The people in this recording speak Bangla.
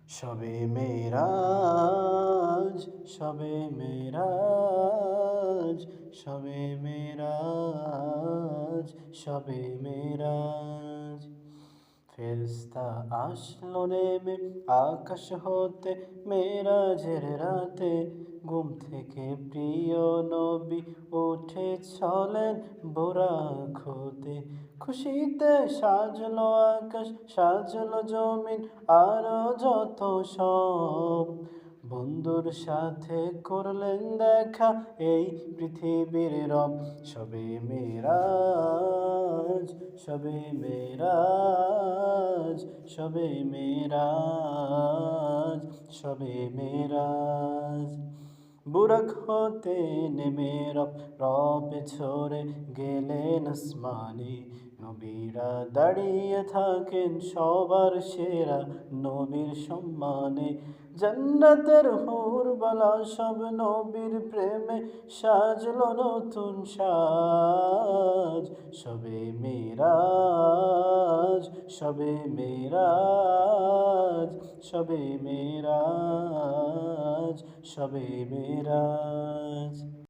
শবে মেরাজ, শবে মেরাজ, শবে মেরাজ, শবে মেরাজ। ফেরেশতা আসলো নেমে আকাশ হতে মেরাজের রাতে, ঘুম থেকে প্রিয় নবী উঠে চলেন বুরাক হতে। খুশিতে সাজলো আকাশ, সাজলো জমিন, আরো যত সব। বন্ধুর সাথে করলেন দেখা এই পৃথিবীর রব। শবে মেরাজ, শবে মেরাজ, শবে মেরাজ, শবে মেরাজ। বুরাক হতে নেমে রবে ঝরে গেলেন আসমানে, নবীরা দাঁড়িয়ে থাকেন সবার সেরা নবীর সম্মানে। জান্নাতের হুরবালা সব নবীর প্রেমে সাজলো নতুন সাজ। শবে মেরাজ, শবে মেরাজ, শবে মেরাজ, শবে মেরাজ।